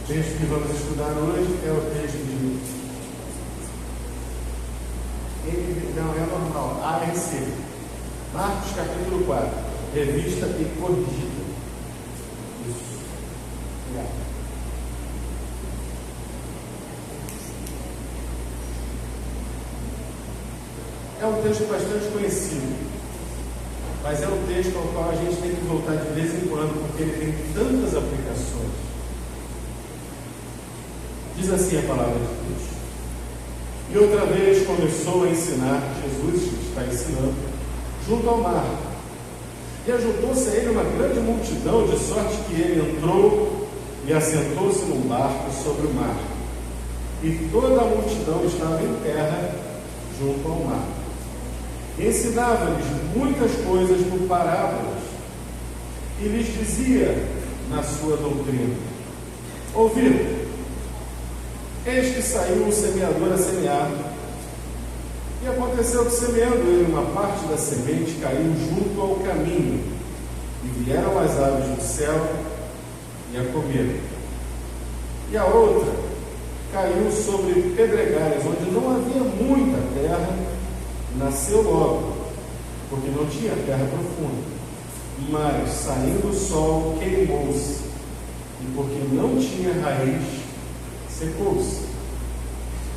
O texto que vamos estudar hoje é o texto de ARC, Marcos capítulo 4, revista e corrigida. Isso. Obrigado. É um texto bastante conhecido, mas é um texto ao qual a gente tem que voltar de vez em quando, porque ele tem tantas aplicações. Diz assim a palavra de Deus: e outra vez começou a ensinar, Jesus está ensinando, junto ao mar. E ajuntou-se a ele uma grande multidão, de sorte que ele entrou e assentou-se num barco sobre o mar. E toda a multidão estava em terra, junto ao mar. E ensinava-lhes muitas coisas por parábolas, e lhes dizia na sua doutrina: ouviram, eis que saiu o semeador a semear. E aconteceu que, semeando ele, uma parte da semente caiu junto ao caminho, e vieram as aves do céu e a comeram. E a outra caiu sobre pedregais, onde não havia muita terra, e nasceu logo, porque não tinha terra profunda. Mas, saindo o sol, queimou-se, e porque não tinha raiz, secou-se.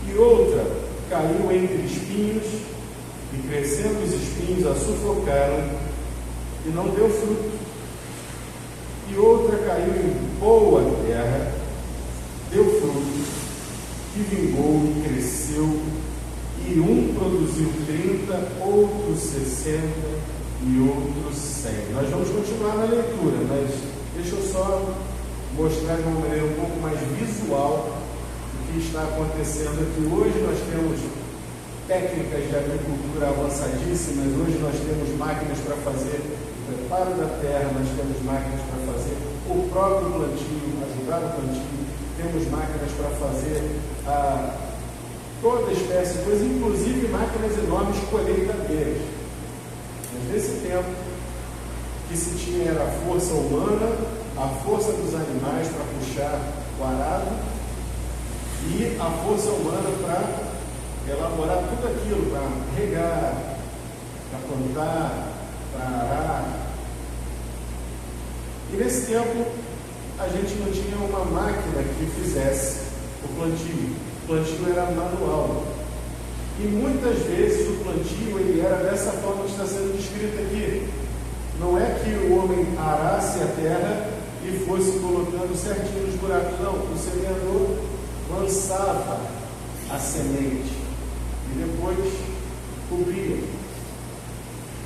E outra caiu entre espinhos, e crescendo os espinhos a sufocaram, e não deu fruto. E outra caiu em boa terra, deu fruto, e vingou e cresceu, e um produziu 30, outro 60 e outro 100. Nós vamos continuar na leitura, mas deixa eu só mostrar de uma maneira um pouco mais visual o que está acontecendo aqui. Hoje nós temos técnicas de agricultura avançadíssimas, hoje nós temos máquinas para fazer o preparo da terra, nós temos máquinas para fazer o próprio plantio, ajudar o plantio, temos máquinas para fazer toda espécie de coisa, inclusive máquinas enormes colheitadeiras. Mas nesse tempo, o que se tinha era a força humana, a força dos animais para puxar o arado, e a força humana para elaborar tudo aquilo, para regar, para plantar, para arar. E nesse tempo a gente não tinha uma máquina que fizesse o plantio. O plantio era manual. E muitas vezes o plantio ele era dessa forma que está sendo descrito aqui. Não é que o homem arasse a terra e fosse colocando certinho nos buracos, não. O semeador lançava a semente e depois cobria.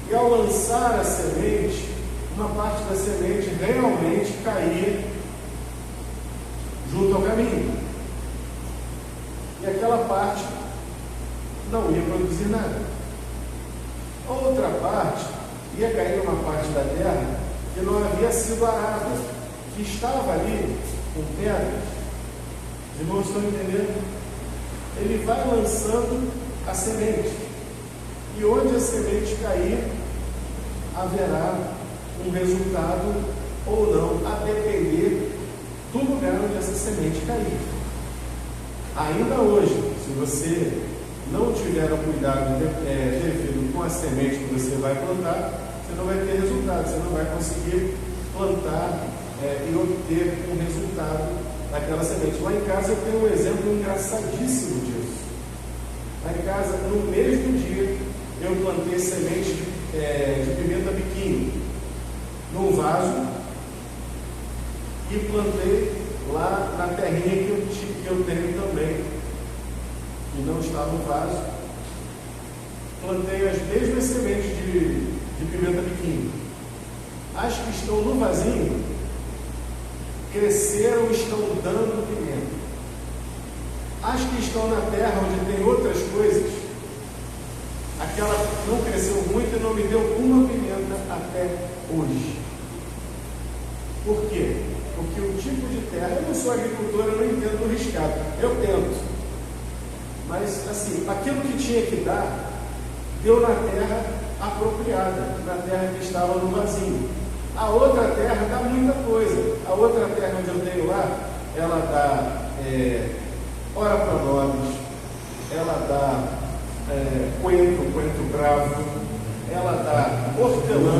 E ao lançar a semente, uma parte da semente realmente caía junto ao caminho. E aquela parte não ia produzir nada. Outra parte ia cair numa parte da terra que não havia sido arada, que estava ali com pedras. Os irmãos estão entendendo? Ele vai lançando a semente, e onde a semente cair, haverá um resultado ou não, a depender do lugar onde essa semente cair. Ainda hoje, se você não tiver o cuidado devido com a semente que você vai plantar, você não vai ter resultado, você não vai conseguir plantar e obter um resultado daquela semente. Lá em casa eu tenho um exemplo engraçadíssimo disso. Lá em casa, no mesmo dia, eu plantei semente de pimenta biquinho num vaso e plantei lá na terrinha que eu tenho também, e não estava no vaso. Plantei as mesmas sementes de pimenta biquinho. As que estão no vasinho cresceram e estão dando pimenta. As que estão na terra, onde tem outras coisas, aquela não cresceu muito e não me deu uma pimenta até hoje. Por quê? Porque o tipo de terra, eu não sou agricultor, eu não entendo o riscado, eu tento. Mas, assim, aquilo que tinha que dar, deu na terra apropriada, na terra que estava no vazio. A outra terra dá muita coisa. A outra terra onde eu tenho lá, ela dá ora para nós, ela dá coentro bravo, ela dá hortelã,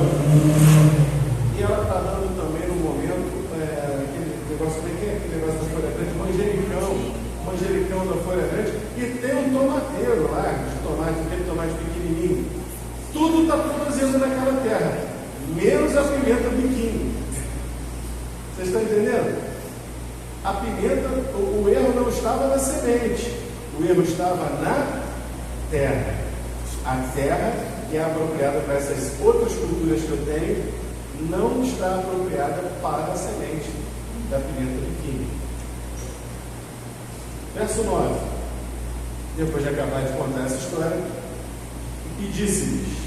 e ela está dando também no momento aquele negócio da folha grande, manjericão da folha grande, e tem um tomateiro lá, aquele tomate pequenininho. Tudo está produzindo naquela terra, menos a pimenta biquinho. Vocês estão entendendo? A pimenta, o erro não estava na semente, o erro estava na terra. A terra que é apropriada para essas outras culturas que eu tenho, não está apropriada para a semente da pimenta biquinho. Verso 9. Depois de acabar de contar essa história, e disse-lhes: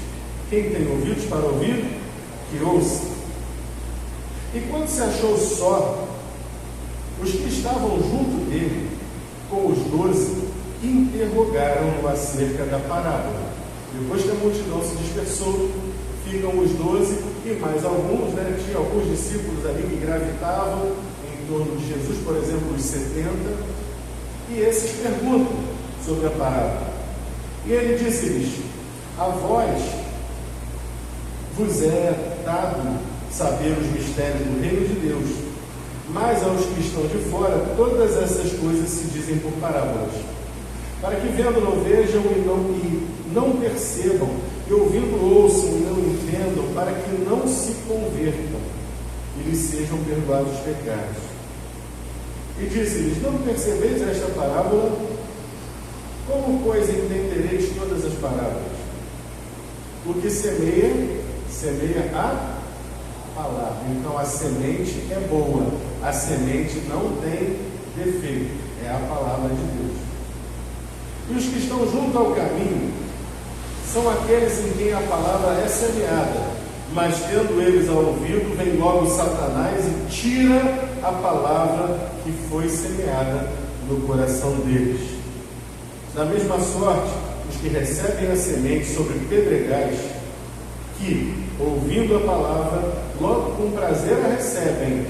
quem tem ouvidos para ouvir, que ouça. E quando se achou só, os que estavam junto dele, com os 12, interrogaram-no acerca da parábola. Depois que a multidão se dispersou, ficam os 12 e mais alguns, tinha alguns discípulos ali que gravitavam em torno de Jesus, por exemplo, os 70, e esses perguntam sobre a parábola. E ele disse-lhes: a vós vos é dado saber os mistérios do reino de Deus, mas aos que estão de fora, todas essas coisas se dizem por parábolas, para que vendo não vejam e não percebam, e ouvindo ouçam e não entendam, para que não se convertam e lhes sejam perdoados os pecados. E disse-lhes: não percebeis esta parábola? Como, pois, entendereis todas as parábolas? O que semeia a palavra. Então a semente é boa, a semente não tem defeito, é a palavra de Deus. E os que estão junto ao caminho são aqueles em quem a palavra é semeada, mas tendo eles ao ouvido, vem logo Satanás e tira a palavra que foi semeada no coração deles. Da mesma sorte, os que recebem a semente sobre pedregais, que, ouvindo a palavra, logo com prazer a recebem,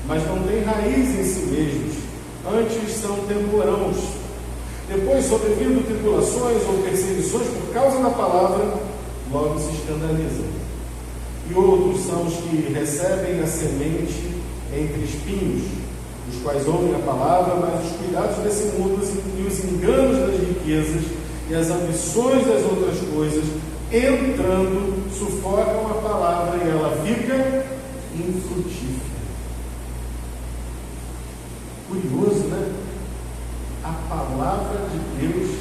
mas não têm raiz em si mesmos, antes são temporãos. Depois, sobrevindo tribulações ou perseguições por causa da palavra, logo se escandalizam. E outros são os que recebem a semente entre espinhos, os quais ouvem a palavra, mas os cuidados desse mundo e os enganos das riquezas e as ambições das outras coisas, entrando, sufocam a palavra e ela fica infrutífera. Curioso, né? A palavra de Deus,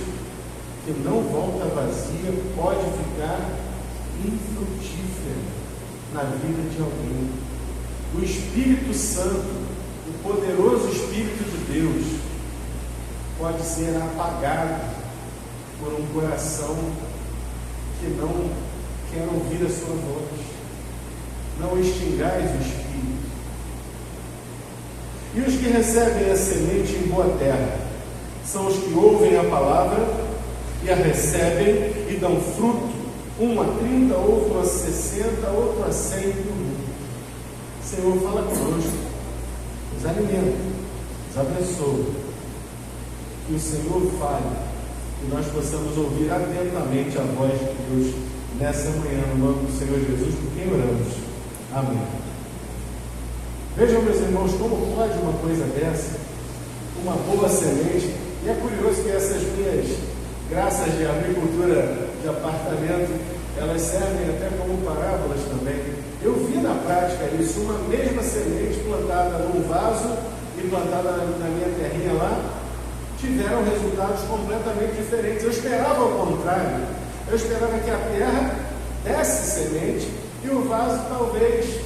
que não volta vazia, pode ficar infrutífera na vida de alguém. O Espírito Santo, o poderoso Espírito de Deus, pode ser apagado por um coração que não quer ouvir a sua voz. Não extingais o Espírito. E os que recebem a semente em boa terra são os que ouvem a palavra e a recebem e dão fruto, um a 30, outro a 60, outro a 100 por um. O Senhor fala conosco, nos alimenta, nos abençoa. Que o Senhor fale, que nós possamos ouvir atentamente a voz de Deus nessa manhã, no nome do Senhor Jesus, por quem oramos. Amém. Vejam, meus irmãos, como pode uma coisa dessa, uma boa semente. E é curioso que essas minhas graças de agricultura de apartamento, elas servem até como parábolas também. Eu vi na prática isso, uma mesma semente plantada num vaso e plantada na minha terrinha lá, tiveram resultados completamente diferentes. Eu esperava o contrário. Eu esperava que a terra desse semente e o vaso talvez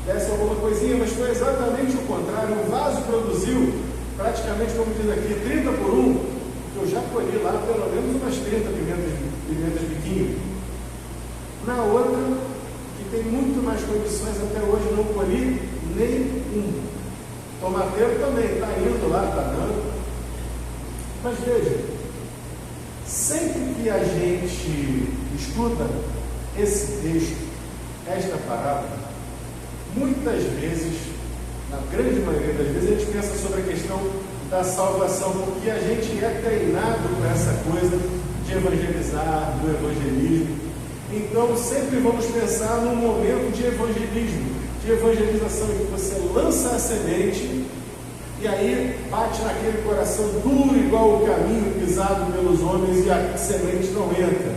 desse alguma coisinha, mas foi exatamente o contrário. O vaso produziu praticamente, como diz aqui, 30 por 1, que eu já colhi lá pelo menos umas 30 pimentas biquinho. Na outra, que tem muito mais condições, até hoje não colhi nenhum. Tomateiro também está indo lá, está dando. Mas veja, sempre que a gente estuda esse texto, esta parábola, muitas vezes na grande maioria das vezes, a gente pensa sobre a questão da salvação, porque a gente é treinado para essa coisa de evangelizar, do evangelismo. Então, sempre vamos pensar num momento de evangelismo, de evangelização, em que você lança a semente e aí bate naquele coração duro, igual o caminho pisado pelos homens, e a semente não entra.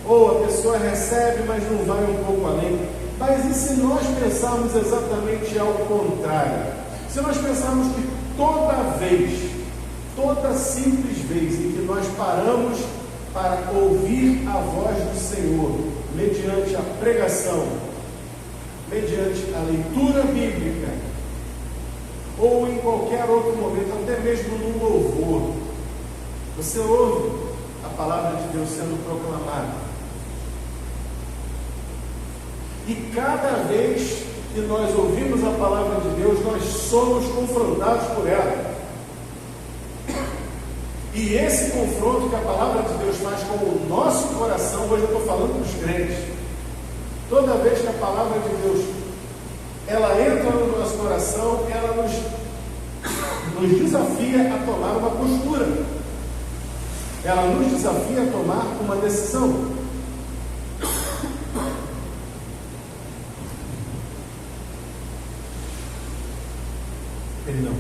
Ou a pessoa recebe, mas não vai um pouco além. Mas e se nós pensarmos exatamente ao contrário? Se nós pensarmos que toda simples vez em que nós paramos para ouvir a voz do Senhor, mediante a pregação, mediante a leitura bíblica, ou em qualquer outro momento, até mesmo no louvor, você ouve a palavra de Deus sendo proclamada. E cada vez que nós ouvimos a palavra de Deus, nós somos confrontados por ela. E esse confronto que a palavra de Deus faz com o nosso coração, hoje eu estou falando dos crentes, toda vez que a palavra de Deus ela entra no nosso coração, ela nos desafia a tomar uma postura, ela nos desafia a tomar uma decisão. Perdão.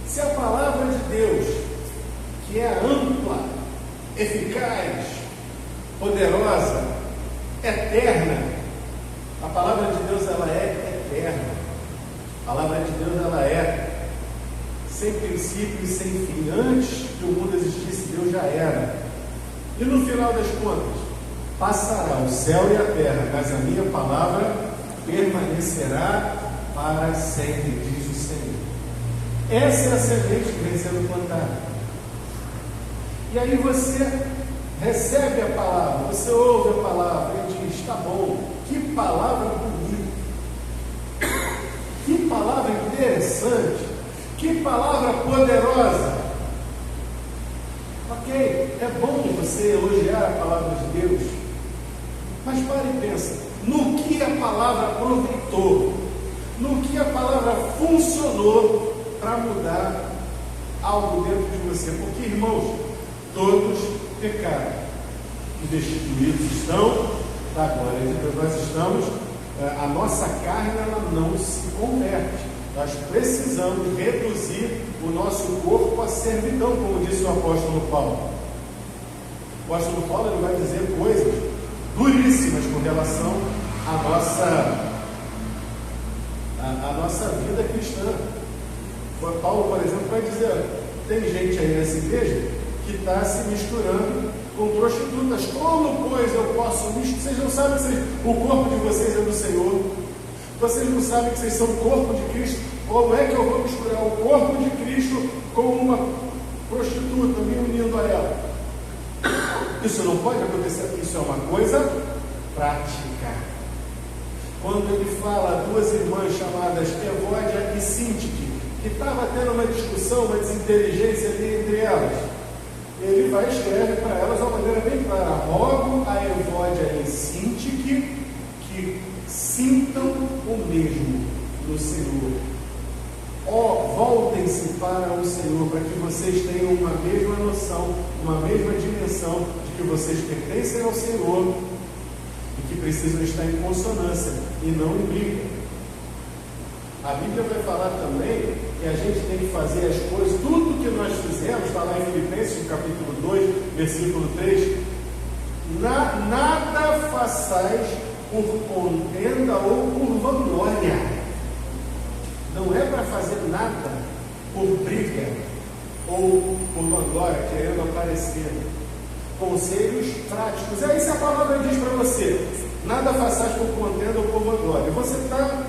Se a palavra de Deus, que é ampla, eficaz, poderosa, eterna, a palavra de Deus ela é eterna, a palavra de Deus ela é sem princípio e sem fim. Antes que o mundo existisse, Deus já era. E no final das contas, passará o céu e a terra, mas a minha palavra permanecerá para sempre, diz o Senhor. Essa é a semente que vem sendo plantada. E aí você recebe a palavra, você ouve a palavra e diz: tá bom, que palavra bonita, que palavra interessante, que palavra poderosa. Ok, é bom você elogiar a palavra de Deus, mas pare e pensa no que a palavra aproveitou, no que a palavra funcionou para mudar algo dentro de você. Porque, irmãos, todos pecaram e destituídos estão da glória de Deus. Nós estamos, a nossa carne ela não se converte. Nós precisamos reduzir o nosso corpo à servidão, como disse o apóstolo Paulo. O apóstolo Paulo ele vai dizer coisas duríssimas com relação à nossa vida cristã. Paulo, por exemplo, vai dizer: tem gente aí nessa igreja que está se misturando com prostitutas. Como, pois, eu posso misturar? Vocês não sabem que o corpo de vocês é do Senhor? Vocês não sabem que vocês são o corpo de Cristo? Como é que eu vou misturar o corpo de Cristo com uma prostituta, me unindo a ela? Isso não pode acontecer. Isso é uma coisa prática. Quando ele fala duas irmãs chamadas Evódia e Síntique, que estava tendo uma discussão, uma desinteligência ali entre elas, ele vai escrever para elas de uma maneira bem clara: rogo a Evódia e Síntique que sintam o mesmo no Senhor. Voltem-se para o Senhor, para que vocês tenham uma mesma noção, uma mesma dimensão de que vocês pertencem ao Senhor e que precisam estar em consonância e não em briga. A Bíblia vai falar também que a gente tem que fazer as coisas, tudo que nós fizemos, está lá em Filipenses, capítulo 2, versículo 3, nada façais por contenda ou por vanglória. Não é para fazer nada por briga ou por vanglória, querendo aparecer. Conselhos práticos. Aí se a palavra diz para você: nada façais por contenda ou por vanglória, você está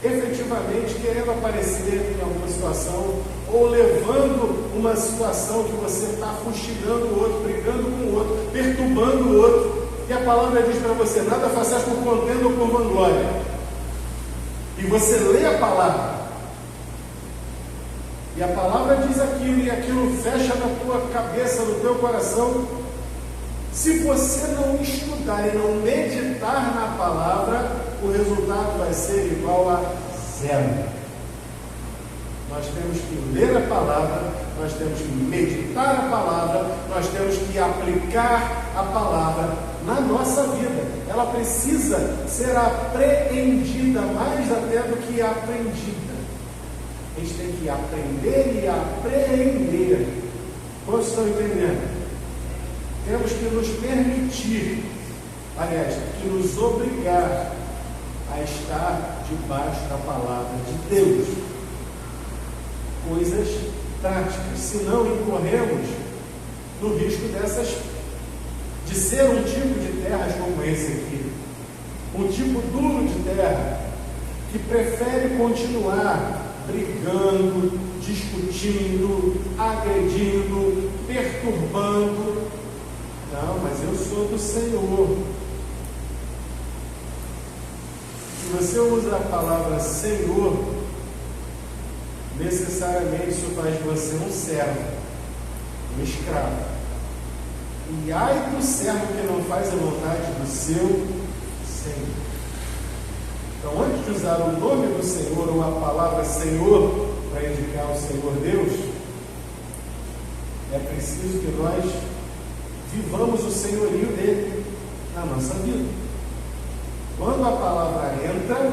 efetivamente querendo aparecer em alguma situação, ou levando uma situação que você está fustigando o outro, brigando com o outro, perturbando o outro, e a palavra diz para você: nada façais por contenda ou por vanglória, e você lê a palavra, e a palavra diz aquilo, e aquilo fecha na tua cabeça, no teu coração. Se você não estudar e não meditar na palavra, o resultado vai ser igual a zero. Nós temos que ler a palavra, nós temos que meditar a palavra, nós temos que aplicar a palavra na nossa vida. Ela precisa ser apreendida, mais até do que aprendida. A gente tem que aprender e apreender. Quantos estão entendendo? Temos que nos permitir, aliás, que nos obrigar a estar debaixo da palavra de Deus. Coisas práticas, senão incorremos no risco de ser um tipo de terras como esse aqui, um tipo duro de terra, que prefere continuar brigando, discutindo, agredindo, perturbando. Não, mas eu sou do Senhor. Se você usa a palavra Senhor, necessariamente isso faz de você um servo, um escravo. E ai do servo que não faz a vontade do seu Senhor. Então, antes de usar o nome do Senhor ou a palavra Senhor para indicar o Senhor Deus, é preciso que nós vivamos o senhorio dele na nossa vida. Quando a palavra entra,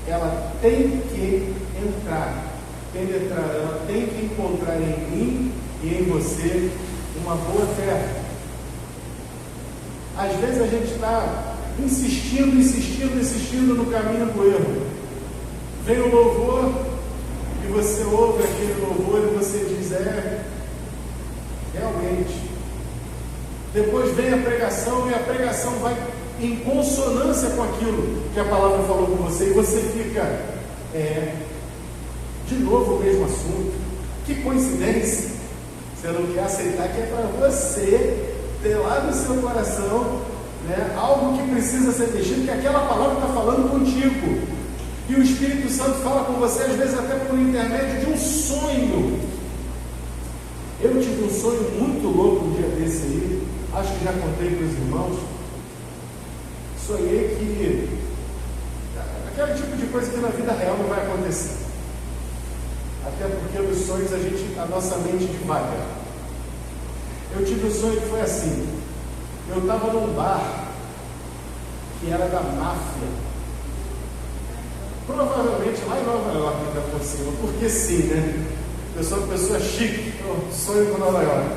ela tem que entrar, penetrar, ela tem que encontrar em mim e em você uma boa terra. Às vezes a gente está insistindo no caminho do erro. Vem o louvor e você ouve aquele louvor e você diz, realmente. Depois vem a pregação e a pregação vai em consonância com aquilo que a palavra falou com você e você fica, de novo o mesmo assunto. Que coincidência! Você não quer aceitar que é para você ter lá no seu coração, algo que precisa ser mexido, que aquela palavra está falando contigo. E o Espírito Santo fala com você, às vezes até por intermédio de um sonho. Eu tive um sonho muito louco um dia desse aí, acho que já contei para os irmãos. Sonhei que aquele tipo de coisa que na vida real não vai acontecer. Até porque nos sonhos a nossa mente divaga. Eu tive um sonho que foi assim. Eu estava num bar que era da máfia. Provavelmente lá em Nova York, ainda por cima, porque sim, né? Eu sou uma pessoa chique, sonho com Nova York.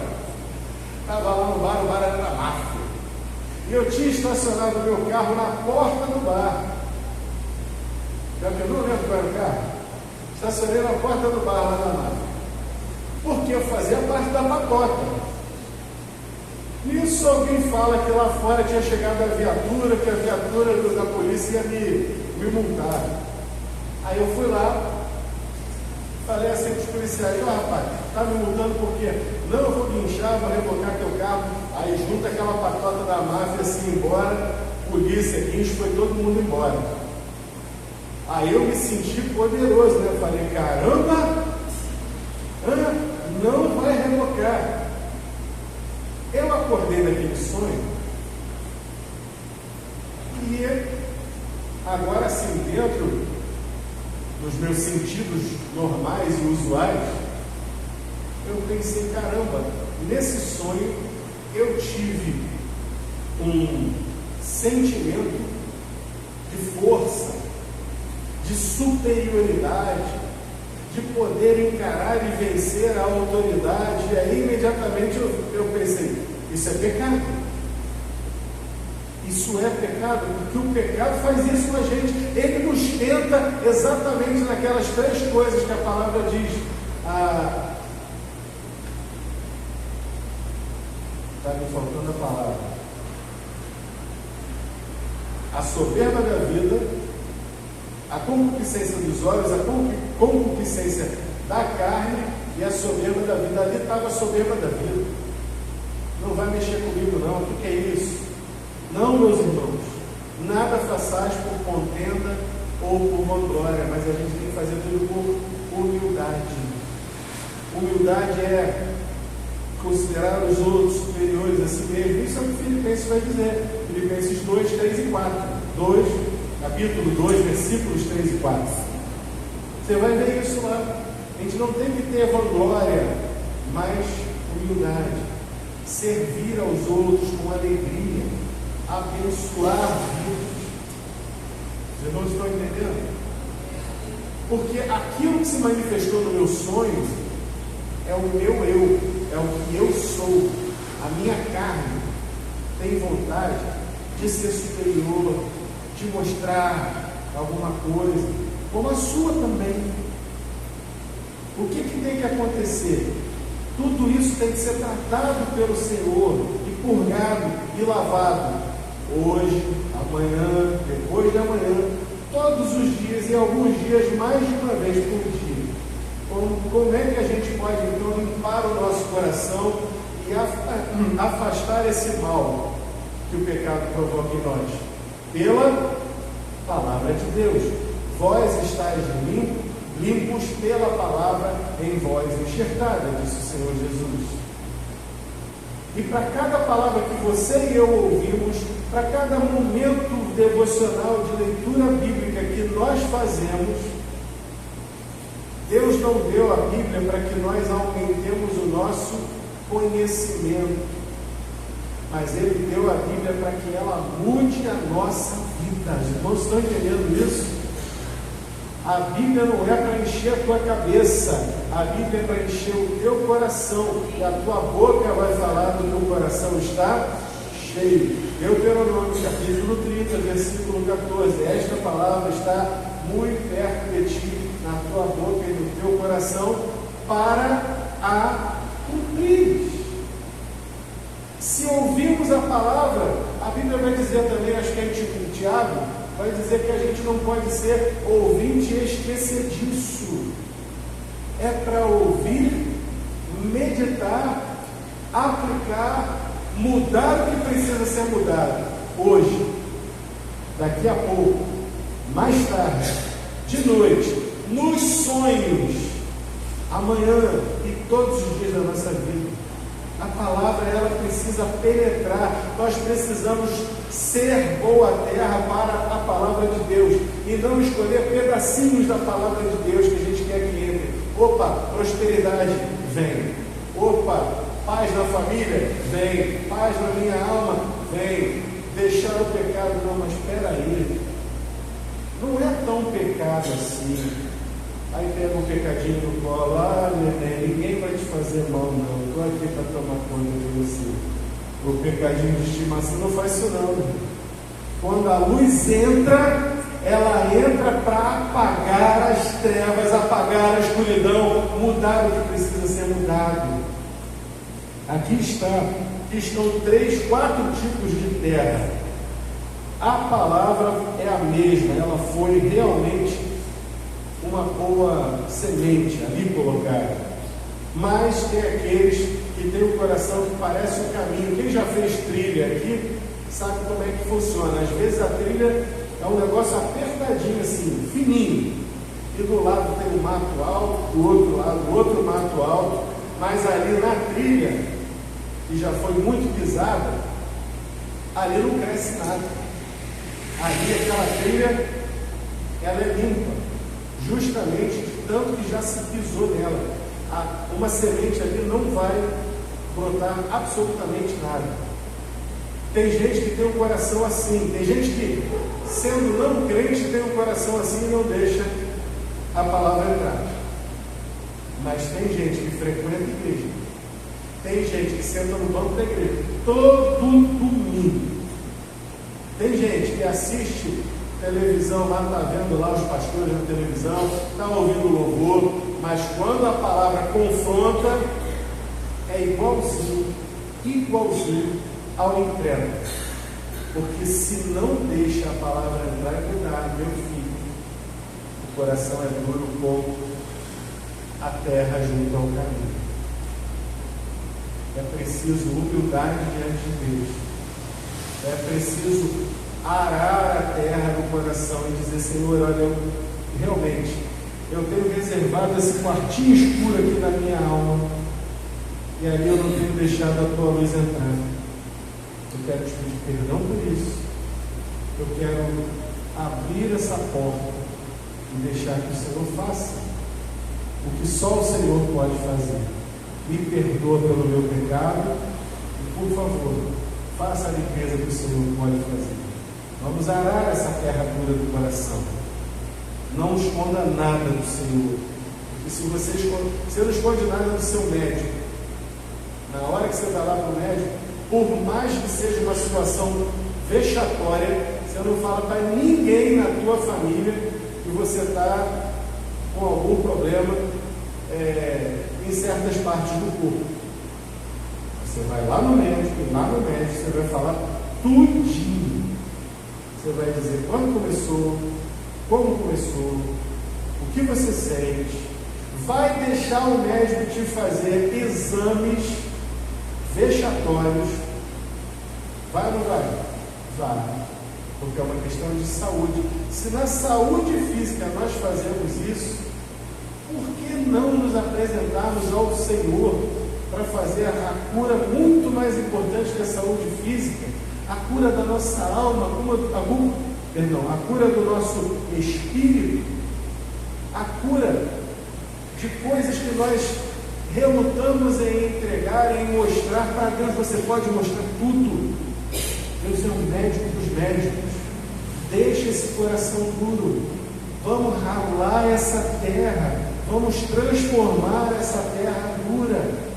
Estava lá no bar, o bar era da máfia. E eu tinha estacionado meu carro na porta do bar. Já que eu não lembro qual era o carro? Estacionei na porta do bar lá na máfia. Porque eu fazia parte da patota. Nisso alguém fala que lá fora tinha chegado a viatura, que a viatura da polícia ia me multar. Aí eu fui lá, falei assim para os policiais, rapaz, tá me multando por quê? Não, eu vou guinchar, vou rebocar teu carro. Aí junta aquela patota da máfia assim, embora, polícia, guincho, foi todo mundo embora. Aí eu me senti poderoso, né? Falei, caramba, não vai rebocar. Eu acordei daquele sonho e agora sim, dentro dos meus sentidos normais e usuais, eu pensei, caramba, nesse sonho eu tive um sentimento de força, de superioridade, de poder encarar e vencer a autoridade. E aí imediatamente eu pensei, isso é pecado. Isso é pecado, porque o pecado faz isso com a gente. Ele nos tenta exatamente naquelas três coisas que a palavra diz. Está me faltando a palavra. A soberba da vida, a concupiscência dos olhos, a concupiscência da carne e a soberba da vida. Ali estava a soberba da vida. Não vai mexer comigo não, o que é isso? Não, meus irmãos, nada façais por contenda ou por vanglória, mas a gente tem que fazer tudo por humildade. Humildade é considerar os outros superiores a si mesmo. Isso é o que Filipenses vai dizer. Filipenses 2, 3 e 4. Capítulo 2, versículos 3 e 4. Você vai ver isso lá. A gente não tem que ter vanglória, mas humildade. Servir aos outros com alegria. Abençoar vidas. Os irmãos estão entendendo? Porque aquilo que se manifestou no meu sonho é o meu eu, é o que eu sou. A minha carne tem vontade de ser superior, de mostrar alguma coisa, como a sua também. O que tem que acontecer? Tudo isso tem que ser tratado pelo Senhor, e purgado, e lavado. Hoje, amanhã, depois de amanhã, todos os dias, e alguns dias mais de uma vez por dia. Como é que a gente pode então limpar o nosso coração e afastar esse mal que o pecado provoca em nós? Pela palavra de Deus. Vós estáis limpos pela palavra em vós enxertada, disse o Senhor Jesus. E para cada palavra que você e eu ouvimos, para cada momento devocional de leitura bíblica que nós fazemos, Deus não deu a Bíblia para que nós aumentemos o nosso conhecimento, mas Ele deu a Bíblia para que ela mude a nossa vida. Os irmãos estão entendendo isso? A Bíblia não é para encher a tua cabeça, a Bíblia é para encher o teu coração, e a tua boca vai falar do teu coração está cheio. Deuteronômio capítulo 30, versículo 14. Esta palavra está muito perto de ti, na tua boca e no teu coração, para a cumprir. Se ouvirmos a palavra, a Bíblia vai dizer também, acho que é em Tiago, vai dizer que a gente não pode ser ouvinte e esquecer disso. É para ouvir, meditar, aplicar, mudar o que precisa ser mudado. Hoje, daqui a pouco, mais tarde, de noite, nos sonhos, amanhã e todos os dias da nossa vida. A palavra, ela precisa penetrar. Nós precisamos ser boa terra para a palavra de Deus e não escolher pedacinhos da palavra de Deus que a gente quer que entre. Opa, prosperidade, vem. Opa, paz na família, vem. Paz na minha alma, vem. Deixar o pecado, não, mas espera aí, não é tão pecado assim. Aí pega um pecadinho no colo, neném, ninguém vai te fazer mal não, estou aqui para tomar conta de você. O pecadinho de estimação não faz isso não. Quando a luz entra, ela entra para apagar as trevas, apagar a escuridão, mudar o que precisa ser mudado. Aqui estão 4 tipos de terra. A palavra é a mesma, ela foi realmente uma boa semente ali colocada, mas tem aqueles que têm um coração que parece um caminho. Quem já fez trilha aqui sabe como é que funciona. Às vezes a trilha é um negócio apertadinho assim, fininho, e do lado tem um mato alto, do outro lado outro mato alto, mas ali na trilha, que já foi muito pisada, ali não cresce nada. Ali aquela trilha, ela é limpa, justamente de tanto que já se pisou nela. Uma semente ali não vai brotar absolutamente nada. Tem gente que tem um coração assim, tem gente que, sendo não crente, tem um coração assim e não deixa a palavra entrar. Mas tem gente que frequenta a igreja, tem gente que senta no banco da igreja todo domingo, tem gente que assiste televisão lá, está vendo lá os pastores na televisão, está ouvindo louvor, mas quando a palavra confronta, é igualzinho ao incrédulo. Porque se não deixa a palavra entrar e mudar, meu filho, o coração é duro como a terra junto ao caminho. É preciso humildade diante de Deus. É preciso arar a terra no coração e dizer: Senhor, olha, realmente eu tenho reservado esse quartinho escuro aqui na minha alma, e ali eu não tenho deixado a tua luz entrar. Eu quero te pedir perdão por isso. Eu quero abrir essa porta e deixar que o Senhor faça o que só o Senhor pode fazer. Me perdoa pelo meu pecado e, por favor, faça a limpeza que o Senhor pode fazer. Vamos arar essa terra dura do coração. Não esconda nada do Senhor. Porque se você não esconde nada do seu médico, na hora que você vai lá para o médico, por mais que seja uma situação vexatória, você não fala para ninguém na tua família que você está com algum problema em certas partes do corpo. Você vai lá no médico, e lá no médico você vai falar tudinho. Você vai dizer quando começou, como começou, o que você sente. Vai deixar o médico te fazer exames vexatórios. Vai ou não vai? Vai. Porque é uma questão de saúde. Se na saúde física nós fazemos isso, por que não nos apresentarmos ao Senhor para fazer a cura muito mais importante que a saúde física, a cura da nossa alma, a cura do nosso espírito, a cura de coisas que nós relutamos em entregar, em mostrar para Deus. Você pode mostrar tudo. Deus é o médico dos médicos. Deixa esse coração duro. Vamos ralar essa terra. Vamos transformar essa terra dura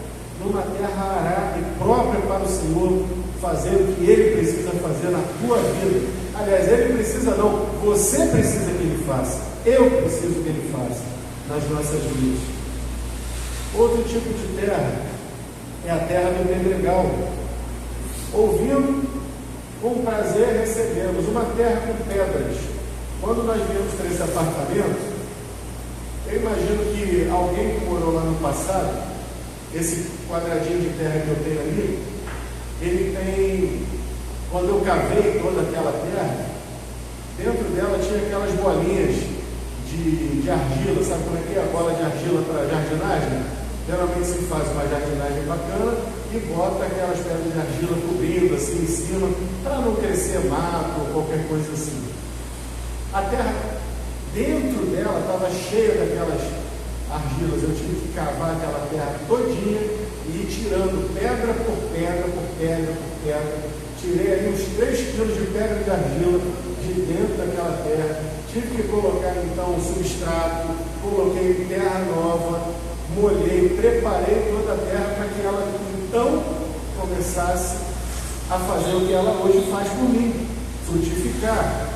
numa terra arada e própria para o Senhor fazer o que Ele precisa fazer na tua vida. Aliás, Ele precisa não, você precisa que Ele faça. Eu preciso que Ele faça nas nossas vidas. Outro tipo de terra é a terra do pedregal. Ouvindo, com prazer recebemos uma terra com pedras. Quando nós viemos para esse apartamento, eu imagino que alguém que morou lá no passado, esse quadradinho de terra que eu tenho ali, ele tem, quando eu cavei toda aquela terra, dentro dela tinha aquelas bolinhas de argila. Sabe como é que é a bola de argila para jardinagem? Geralmente se faz uma jardinagem bacana e bota aquelas pedras de argila cobrindo assim em cima, para não crescer mato ou qualquer coisa assim. A terra dentro dela estava cheia daquelas argilas. Eu tive que cavar aquela terra todinha e ir tirando pedra por pedra, por pedra, por pedra. Tirei ali uns 3 quilos de pedra de argila de dentro daquela terra. Tive que colocar então um substrato, coloquei terra nova, molhei, preparei toda a terra para que ela então começasse a fazer o que ela hoje faz por mim, frutificar.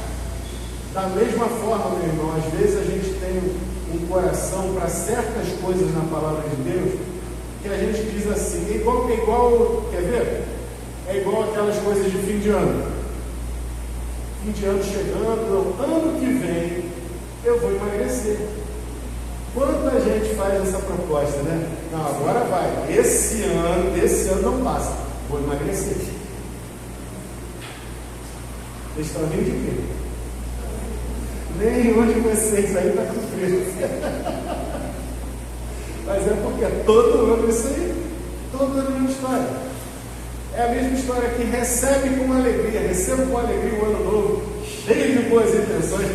Da mesma forma, meu irmão, às vezes a gente tem um coração para certas coisas na palavra de Deus, que a gente diz assim, é igual, quer ver? É igual aquelas coisas de fim de ano. Fim de ano chegando, ano que vem eu vou emagrecer. Quanta gente faz essa proposta, né? Não, agora vai. Esse ano não passa. Vou emagrecer. Vocês estão rindo de quê? Nenhum de vocês aí está com frio. Mas é porque todo ano isso aí. Todo ano é a mesma história. É a mesma história que recebe com alegria. Recebo com alegria o ano novo, cheio de boas intenções.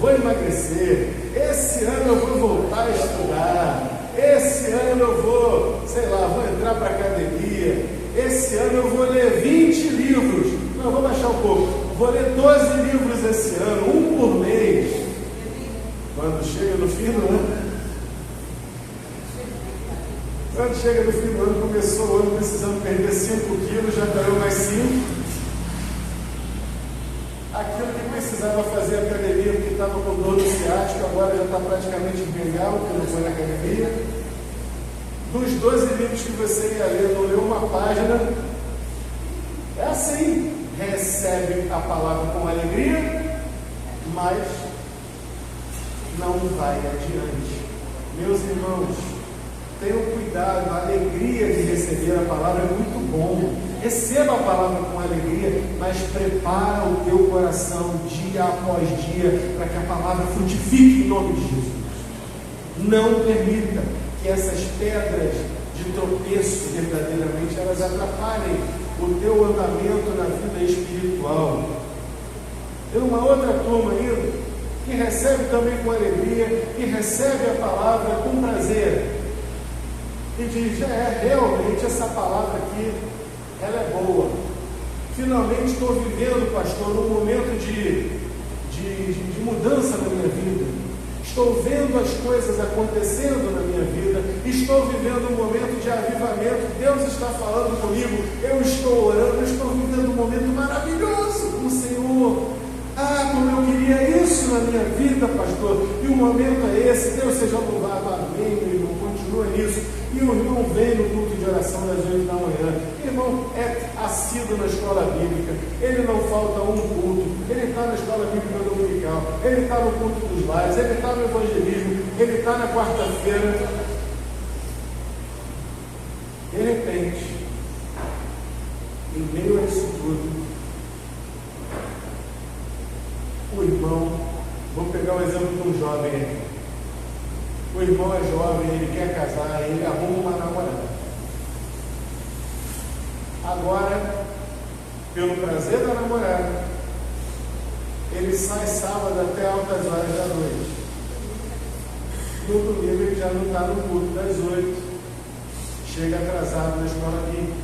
Vou emagrecer. Esse ano eu vou voltar a estudar. Esse ano eu vou, vou entrar para a academia. Esse ano eu vou ler 20 livros. Não, vou baixar um pouco. Vou ler 12 livros esse ano, um por mês. Quando chega no fim do ano, começou o ano precisando perder 5 quilos, já ganhou mais 5. Aquilo que precisava fazer academia, porque estava com dor no ciático, agora já está praticamente bengala, porque não foi na academia. Dos 12 livros que você ia ler, não leu uma página. É assim. Recebe a palavra com alegria, mas não vai adiante. Meus irmãos, tenham cuidado. A alegria de receber a palavra é muito bom. Receba a palavra com alegria, mas prepara o teu coração dia após dia para que a palavra frutifique em nome de Jesus. Não permita que essas pedras de tropeço verdadeiramente elas atrapalhem o teu andamento na vida espiritual. Tem uma outra turma ainda que recebe também com alegria, que recebe a palavra com prazer e diz: realmente essa palavra aqui, ela é boa. Finalmente estou vivendo, pastor, um momento de mudança na minha vida. Estou vendo as coisas acontecendo na minha vida. Estou vivendo um momento de avivamento. Deus está falando comigo. Eu estou orando. Eu estou vivendo um momento maravilhoso com o Senhor. Como eu queria isso na minha vida, pastor. E o momento é esse. Deus seja louvado. Amém, meu irmão. Continua nisso. E o irmão vem no culto de oração das 8 da manhã. O irmão é assíduo na escola bíblica. Ele não falta um culto. Ele está na escola bíblica dominical. Ele está no culto dos lares. Ele está no evangelismo. Ele está na quarta-feira. De repente, em meio a isso tudo, o irmão, vou pegar o exemplo de um jovem aqui. O irmão é jovem, ele quer casar, ele arruma uma namorada. Agora, pelo prazer da namorada, ele sai sábado até altas horas da noite. No domingo ele já não está no culto das 8. Chega atrasado na escola bíblica.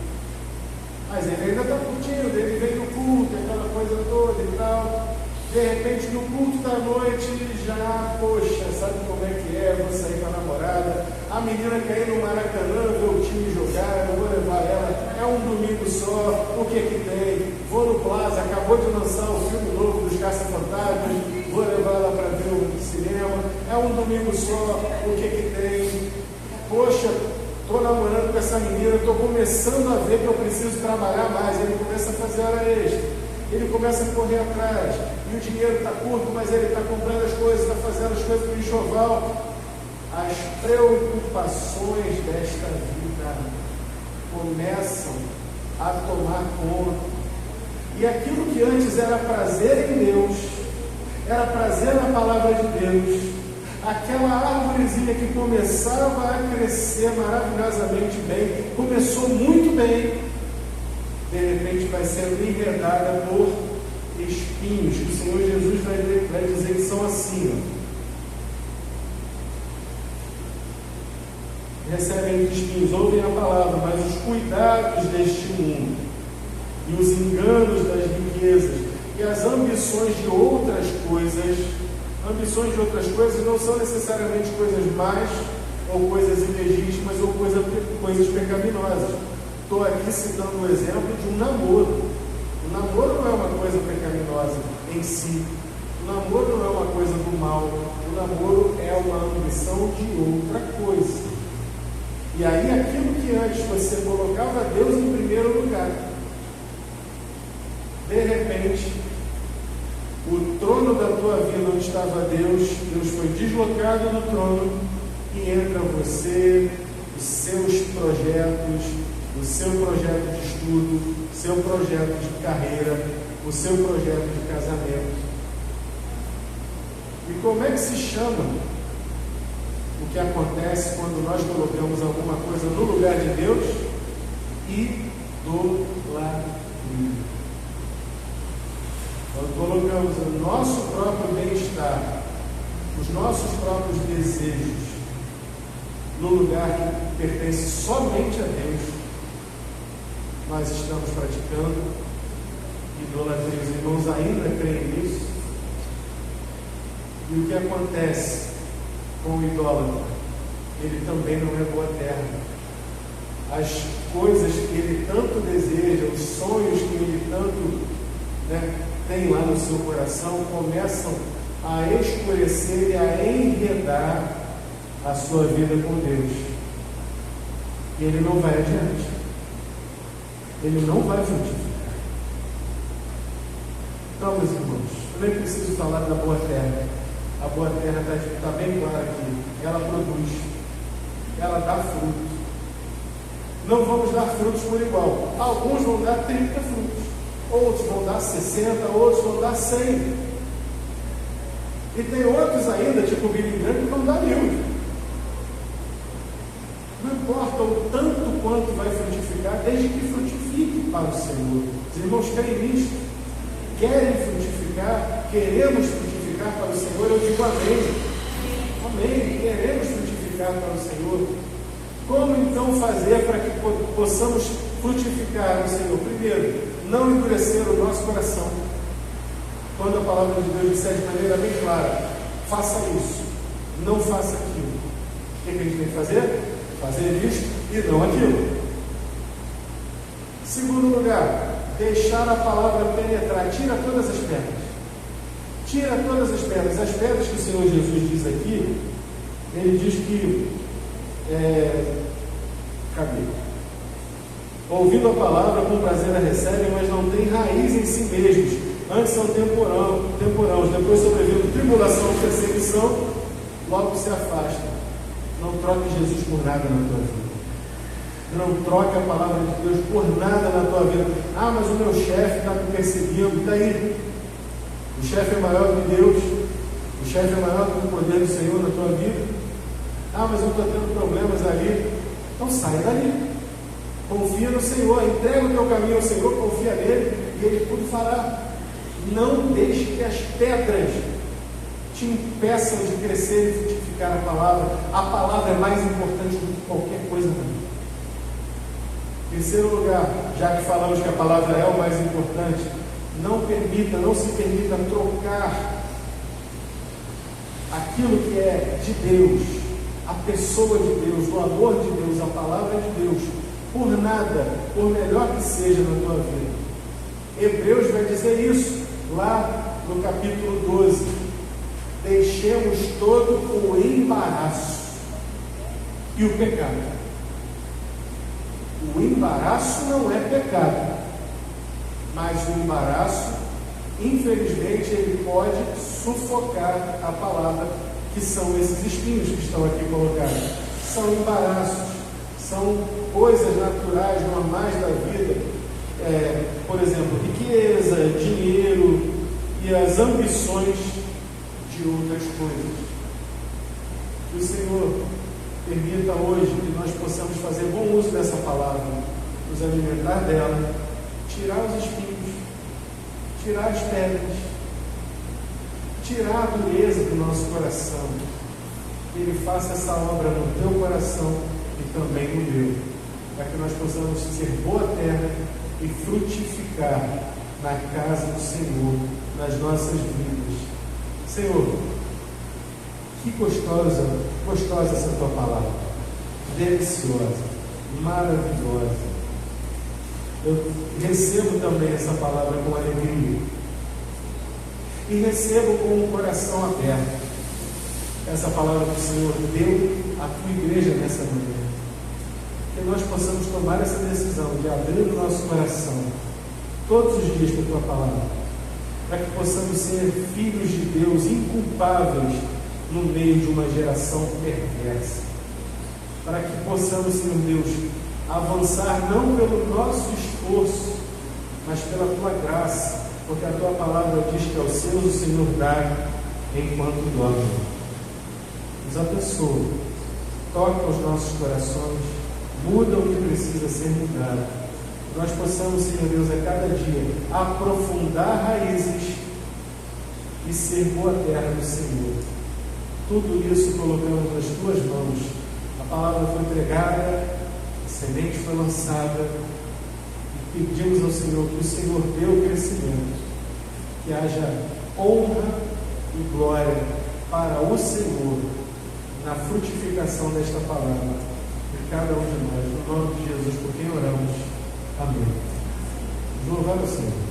Mas ele ainda está curtindo, ele vem no culto, aquela coisa toda e tal. De repente, no culto da noite, já, poxa, sabe como é que é? Vou sair com a namorada. A menina quer ir no Maracanã, ver o time jogar, eu vou levar ela. É um domingo só, o que tem? Vou no Plaza, acabou de lançar o filme novo dos Caça-Fantasmas, vou levar ela para ver o cinema. É um domingo só, o que tem? Poxa, estou namorando com essa menina, estou começando a ver que eu preciso trabalhar mais. Ele começa a fazer hora extra. Ele começa a correr atrás, e o dinheiro está curto, mas ele está comprando as coisas, está fazendo as coisas para o enxoval. As preocupações desta vida começam a tomar conta. E aquilo que antes era prazer em Deus, era prazer na palavra de Deus, aquela árvorezinha que começava a crescer maravilhosamente bem, começou muito bem, de repente vai sendo enredada por espinhos, que o Senhor Jesus vai dizer que são assim, recebem espinhos, ouvem a palavra, mas os cuidados deste mundo, e os enganos das riquezas, e as ambições de outras coisas não são necessariamente coisas más, ou coisas ilegítimas, ou coisas pecaminosas. Estou aqui citando o exemplo de um namoro. O namoro não é uma coisa pecaminosa em si. O namoro não é uma coisa do mal. O namoro é uma ambição de outra coisa. E aí aquilo que antes você colocava Deus em primeiro lugar, de repente, o trono da tua vida onde estava Deus foi deslocado do trono e entra você, os seus projetos, o seu projeto de estudo, o seu projeto de carreira, o seu projeto de casamento. E como é que se chama o que acontece quando nós colocamos alguma coisa no lugar de Deus? Idolatria. Nós colocamos o nosso próprio bem-estar, os nossos próprios desejos, no lugar que pertence somente a Deus. Nós estamos praticando idolatria. Os irmãos ainda creem nisso? E o que acontece com o idólatra? Ele também não é boa terra. As coisas que ele tanto deseja, os sonhos que ele tanto tem lá no seu coração, começam a escurecer e a enredar a sua vida com Deus. E ele não vai adiante. Ele não vai frutificar. Então, meus irmãos, eu nem preciso falar da boa terra. A boa terra está bem clara aqui. Ela produz. Ela dá fruto. Não vamos dar frutos por igual. Alguns vão dar 30 frutos. Outros vão dar 60, outros vão dar 100. E tem outros ainda, tipo o Billy Graham, que vão dar 1000. Não importa o tanto quanto vai frutificar, desde que frutifique para o Senhor. Os irmãos creem nisso? Querem frutificar? Queremos frutificar para o Senhor? Eu digo amém. Amém. Queremos frutificar para o Senhor. Como então fazer para que possamos frutificar no Senhor? Primeiro, não endurecer o nosso coração. Quando a palavra de Deus disser de maneira bem clara, faça isso, não faça aquilo. O que a gente tem que fazer? Fazer isto e não aquilo. Segundo lugar, deixar a palavra penetrar. Tira todas as pedras. Tira todas as pedras. As pedras que o Senhor Jesus diz aqui, ele diz que ouvindo a palavra, com prazer a recebem, mas não tem raiz em si mesmos. Antes são temporãos, depois sobrevindo tribulação e perseguição, logo se afasta. Não troque Jesus por nada na tua vida. Não troque a palavra de Deus por nada na tua vida. Ah, mas o meu chefe está me perseguindo. E daí? O chefe é maior do que Deus. O chefe é maior do que o poder do Senhor na tua vida. Ah, mas eu estou tendo problemas ali. Então sai dali. Confia no Senhor. Entrega o teu caminho ao Senhor, confia nele e Ele tudo fará. Não deixe que as pedras te impeçam de crescer e frutificar a palavra. A palavra é mais importante do que qualquer coisa na vida. Terceiro lugar, já que falamos que a palavra é o mais importante, não se permita trocar aquilo que é de Deus, a pessoa de Deus, o amor de Deus, a palavra de Deus, por nada, por melhor que seja na tua vida. Hebreus vai dizer isso lá no capítulo 12. Deixemos todo o embaraço e o pecado. O embaraço não é pecado, mas o embaraço, infelizmente, ele pode sufocar a palavra, que são esses espinhos que estão aqui colocados. São embaraços, são coisas naturais, normais da vida. Por exemplo, riqueza, dinheiro e as ambições de outras coisas. Que o Senhor permita hoje que nós possamos fazer bom uso dessa palavra, nos alimentar dela, tirar os espinhos, tirar as pedras, tirar a dureza do nosso coração. Que Ele faça essa obra no teu coração e também no meu, para que nós possamos ser boa terra e frutificar na casa do Senhor, nas nossas vidas. Senhor, que gostosa essa tua palavra, deliciosa, maravilhosa. Eu recebo também essa palavra com alegria e recebo com o coração aberto essa palavra que o Senhor deu à tua igreja nessa manhã. Que nós possamos tomar essa decisão de abrir o nosso coração todos os dias para a tua palavra, para que possamos ser filhos de Deus inculpáveis no meio de uma geração perversa, para que possamos, Senhor Deus, avançar não pelo nosso esforço, mas pela tua graça, porque a tua palavra diz que aos seus o Senhor dá enquanto dorme. Nos abençoa, toca os nossos corações, muda o que precisa ser mudado. Nós possamos, Senhor Deus, a cada dia aprofundar raízes e ser boa terra do Senhor. Tudo isso colocamos nas tuas mãos. A palavra foi pregada, a semente foi lançada e pedimos ao Senhor que o Senhor dê o crescimento, que haja honra e glória para o Senhor na frutificação desta palavra de cada um de nós, no nome de Jesus, por quem oramos. Amém. Louvado ao Senhor.